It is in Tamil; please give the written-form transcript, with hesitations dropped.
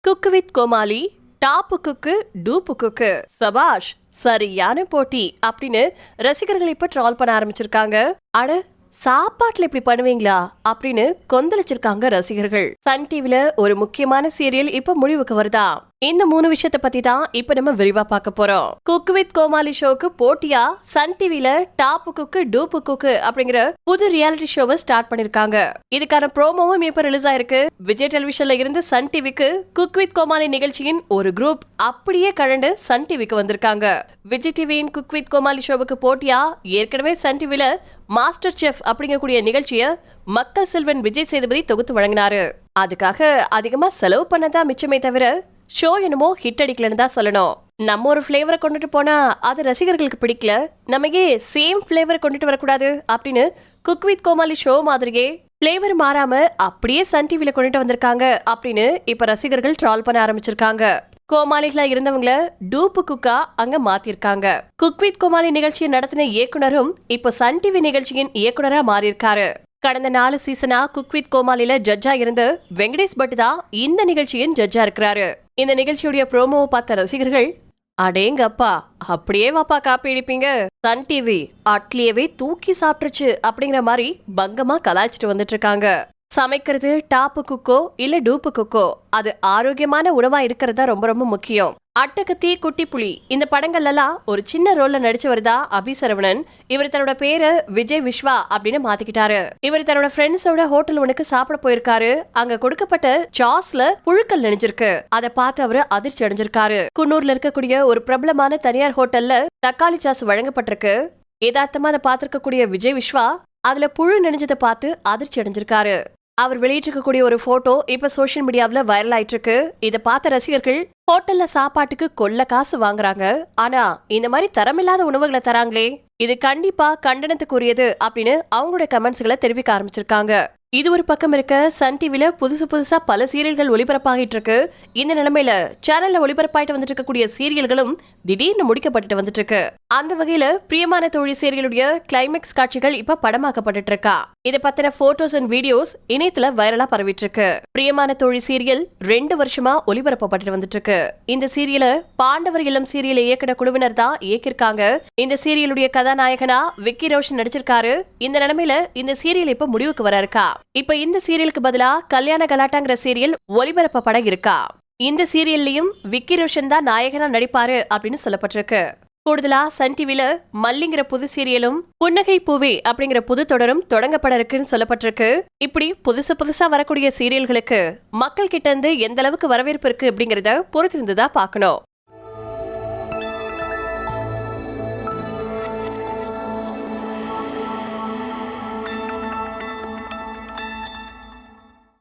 குக்கு வித் கோமாளி, டாப்பு குக்கு டூப்பு குக்கு, சபாஷ் சரியான போட்டி அப்படின்னு ரசிகர்கள் இப்ப ட்ரால் பண்ண ஆரம்பிச்சிருக்காங்க. அட சாப்பாட்டுல இப்படி பண்ணுவீங்களா அப்படின்னு கொந்தளிச்சிருக்காங்க ரசிகர்கள். சன் டிவில ஒரு முக்கியமான சீரியல் இப்ப முடிவுக்கு வருதா? இந்த 3 விஷயத்தை பத்தி தான் இப்ப நம்ம விரிவா பார்க்க போறோம். குக்கு வித் கோமாளி ஷோக்கு போட்டியா சன் டிவில டாப்பு குக்கு டூப்பு குக்கு அப்படிங்கிற புது ரியாலிட்டி ஷோவை ஸ்டார்ட் பண்ணிருக்காங்க. இதுக்கான ப்ரோமோவும் இப்ப ரிலீஸ் ஆயிருக்கு. விஜய் டெலிவிஷன்ல இருந்து சன் டிவிக்கு குக் வித் கோமாளி நிகழ்ச்சியின் ஒரு குரூப் அப்படியே கலந்து சன் டிவிக்கு வந்திருக்காங்க. விஜய் டிவியின் குக் வித் கோமாளி ஷோவுக்கு போட்டியா ஏற்கனவே சன் டிவில மாஸ்டர் செஃப் அப்படிங்கக்கூடிய நிகழ்ச்சிய மக்கள் செல்வன் விஜய் சேதுபதி தொகுத்து வழங்கினாரு. அதுக்காக அதிகமா செலவு பண்ணதான் மிச்சமே தவிர ஷோ என்னமோ ஹிட் அடிக்கலன்னு தான் சொல்லணும். நம்ம ஒரு பிளேவரை கொண்டுட்டு போனா அது ரசிகர்களுக்கு பிடிக்கல, நம்ம ஏன் சேம் பிளேவரை கொண்டுட்டு வரக்கூடாது அப்படின்னு குக் வித் கோமாளி ஷோ மாதிரியே பிளேவர் மாறாம அப்படியே சன் டிவில கொண்டுட்டு வந்திருக்காங்க அப்படின்னு இப்ப ரசிகர்கள் ட்ரால் பண்ண ஆரம்பிச்சிருக்காங்க. கோமாளிகளா இருந்தவங்கள டூப்பு குக்கா அங்க மாத்திருக்காங்க. குக் வித் கோமாளி நிகழ்ச்சியை நடத்தின இயக்குனரும் இப்ப சன் டிவி நிகழ்ச்சியின் இயக்குனரா மாறியிருக்காரு. கடந்த 4 சீசனா குக் வித் கோமாளில ஜட்ஜா இருந்து வெங்கடேஷ் பட் தான் இந்த நிகழ்ச்சியின் ஜட்ஜா இருக்கிறாரு. இந்த நிகழ்ச்சியுடைய ப்ரோமோவை பார்த்த ரசிகர்கள், அடேங்கப்பா அப்படியே வாப்பா காப்பி அடிப்பீங்க, சன் டிவி அட்லியவே தூக்கி சாப்பிட்டுருச்சு அப்படிங்கிற மாதிரி பங்கமா கலாய்ச்சிட்டு வந்துட்டு இருக்காங்க. சமைக்கிறது டாப்பு குக்கோ இல்ல டூப்பு குக்கோ, அது ஆரோக்கியமான உணவா இருக்கிறதா ரொம்ப ரொம்ப முக்கியம். அட்டகத்தி, குட்டி புலி இந்த படங்கள்ல எல்லாம் ஒரு சின்ன ரோல்ல நடிச்சு வருதா அபிசரவணன். இவர் தன்னோட பேரை விஜய் விஸ்வா அப்படின்னு மாத்திக்கிட்டாரு. இவர் தன்னோட ஃப்ரெண்ட்ஸோட ஹோட்டல் ஒனுக்கு சாப்பிட போயிருக்காரு. அங்க கொடுக்கப்பட்ட சாஸ்ல புழுக்கள் நெஞ்சிருக்கு. அதை பார்த்து அவரு அதிர்ச்சி அடைஞ்சிருக்காரு. குன்னூர்ல இருக்கக்கூடிய ஒரு பிரபலமான தனியார் ஹோட்டல்ல தக்காளி சாஸ் வழங்கப்பட்டிருக்கு. யதார்த்தமா அதை பார்த்திருக்கக்கூடிய விஜய் விஸ்வா அதுல புழு நெஞ்சதை பார்த்து அதிர்ச்சி அடைஞ்சிருக்காரு. அவர் வெளியிட்டிருக்கக்கூடிய ஒரு போட்டோ இப்ப சோசியல் மீடியாவில வைரல் ஆயிட்டு இருக்கு. இதை பார்த்த ரசிகர்கள் ஹோட்டல்ல சாப்பாட்டுக்கு கொள்ள காசு வாங்குறாங்க, ஆனா இந்த மாதிரி தரமில்லாத உணவுகளை தராங்களே, இது கண்டிப்பா கண்டனத்துக்குரியது அப்படின்னு அவங்களோட கமெண்ட்ஸ்களை தெரிவிக்க ஆரம்பிச்சிருக்காங்க. இது ஒரு பக்கம் இருக்க, சன் டிவில புதுசா பல சீரியல்கள் ஒளிபரப்பாகிட்டு இருக்கு. இந்த நிலைமையில சேனல்ல ஒளிபரப்பாயிட்டு வந்துட்டு இருக்கக்கூடிய சீரியல்களும் திடீர்னு முடிக்கப்பட்டு வந்துட்டு இருக்கு. அந்த வகையில பிரியமான தோழி சீரியலுடைய கிளைமேக்ஸ் காட்சிகள் இப்ப படமாக்கப்பட்டு இருக்கா. இதை பத்தின போட்டோஸ் அண்ட் வீடியோஸ் இணையத்துல வைரலா பரவிட்டு இருக்கு. பிரியமான தோழி சீரியல் 2 வருஷமா ஒளிபரப்பப்பட்டு வந்துட்டு இருக்கு. இந்த சீரியலை பாண்டவர் இல்லம் சீரியலை இயக்குன குழுவினர் தான் இயக்கிருக்காங்க. இந்த சீரியலுடைய கதாநாயகனா விக்கி ரோஷன் நடிச்சிருக்காரு. இந்த நிலைமையில இந்த சீரியல் இப்ப முடிவுக்கு வர இருக்கா. இப்ப இந்த சீரியலுக்கு பதிலா கல்யாண கலாட்டாங்கிற சீரியல் ஒளிபரப்பப்பட இருக்கா. இந்த சீரியல்லையும் விக்கி ரோஷன் தான் நாயகனா நடிப்பாரு அப்படின்னு சொல்லப்பட்டிருக்கு. கூடுதலா சன் டிவில மல்லிங்கிற புது சீரியலும் புன்னகை பூவே அப்படிங்கிற புது தொடரும் தொடங்கப்பட இருக்குன்னு சொல்லப்பட்டிருக்கு. இப்படி புதுசா வரக்கூடிய சீரியல்களுக்கு மக்கள் கிட்ட இருந்து எந்த அளவுக்கு வரவேற்பு இருக்கு அப்படிங்கறத பொறுத்திருந்துதான் பாக்கணும்.